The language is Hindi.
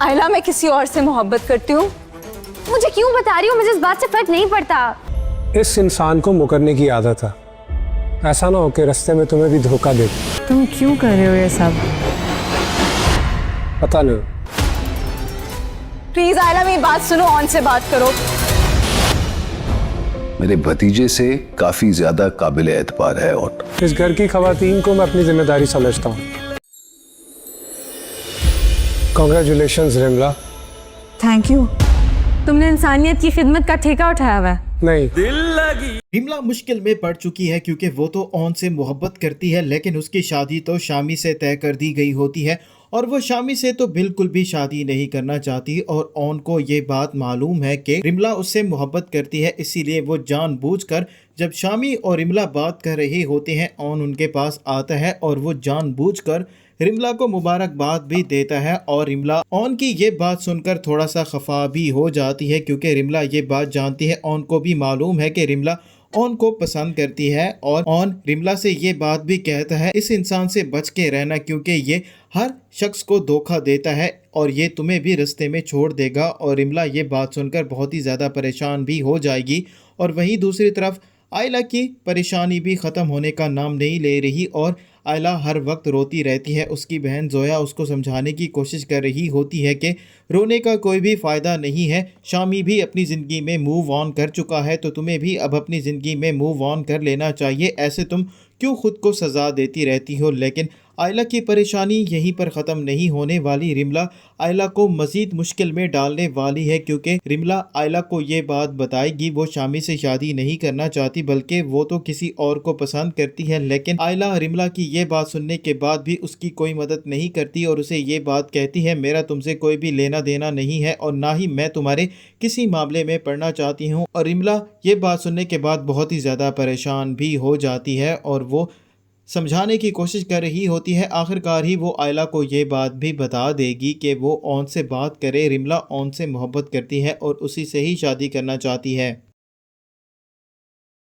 आयला, मैं किसी और से मोहब्बत करती हूँ। मुझे क्यों बता रही हो? मुझे इस बात से फर्क नहीं पड़ता। इस इंसान को मुकरने की आदत है, ऐसा ना हो कि रास्ते में तुम्हें भी धोखा दे। तुम क्यों कर रहे हो ये सब? पता नहीं। प्लीज आयला, मेरी बात सुनो, ऑन से बात करो। मेरे भतीजे से काफी ज्यादा काबिल एतबार है और इस घर की खवातीन को मैं अपनी जिम्मेदारी समझता हूँ। कॉन्ग्रेचुलेशंस रिमला। Thank you. तुमने इंसानियत की खिदमत का ठेका उठाया हुआ है। नहीं, रिमला मुश्किल में पड़ चुकी है क्योंकि वो तो ऑन से मोहब्बत करती है, लेकिन उसकी शादी तो शामी से तय कर दी गई होती है और वो शामी से तो बिल्कुल भी शादी नहीं करना चाहती। और ऑन को ये बात मालूम है कि रिमला उससे मोहब्बत करती है, इसीलिए वो जानबूझकर जब शामी और रिमला बात कर रहे होते हैं, ऑन उनके पास आता है और वो जानबूझकर रिमला को मुबारकबाद भी देता है। और रिमला ऑन की ये बात सुनकर थोड़ा सा खफा भी हो जाती है क्योंकि रिमला ये बात जानती है, ऑन को भी मालूम है कि रिमला ऑन को पसंद करती है। और ऑन रिमला से ये बात भी कहता है, इस इंसान से बच के रहना क्योंकि ये हर शख्स को धोखा देता है और ये तुम्हें भी रास्ते में छोड़ देगा। और रिमला ये बात सुनकर बहुत ही ज़्यादा परेशान भी हो जाएगी। और वहीं दूसरी तरफ आयला की परेशानी भी ख़त्म होने का नाम नहीं ले रही और आयला हर वक्त रोती रहती है। उसकी बहन जोया उसको समझाने की कोशिश कर रही होती है कि रोने का कोई भी फ़ायदा नहीं है, शामी भी अपनी ज़िंदगी में मूव ऑन कर चुका है, तो तुम्हें भी अब अपनी ज़िंदगी में मूव ऑन कर लेना चाहिए। ऐसे तुम क्यों खुद को सज़ा देती रहती हो? लेकिन आयला की परेशानी यहीं पर ख़त्म नहीं होने वाली। रिमला आयला को मज़ीद मुश्किल में डालने वाली है क्योंकि रिमला आयला को ये बात बताएगी वो शामी से शादी नहीं करना चाहती, बल्कि वो तो किसी और को पसंद करती है। लेकिन आयला रिमला की ये बात सुनने के बाद भी उसकी कोई मदद नहीं करती और उसे ये बात कहती है, मेरा तुमसे कोई भी लेना देना नहीं है और ना ही मैं तुम्हारे किसी मामले में पड़ना चाहती हूँ। और रिमला ये बात सुनने के बाद बहुत ही ज़्यादा परेशान भी हो जाती है और वो समझाने की कोशिश कर रही होती है। आखिरकार ही वो आयला को ये बात भी बता देगी कि वो ऑन से बात करे, रिमला ऑन से मोहब्बत करती है और उसी से ही शादी करना चाहती है।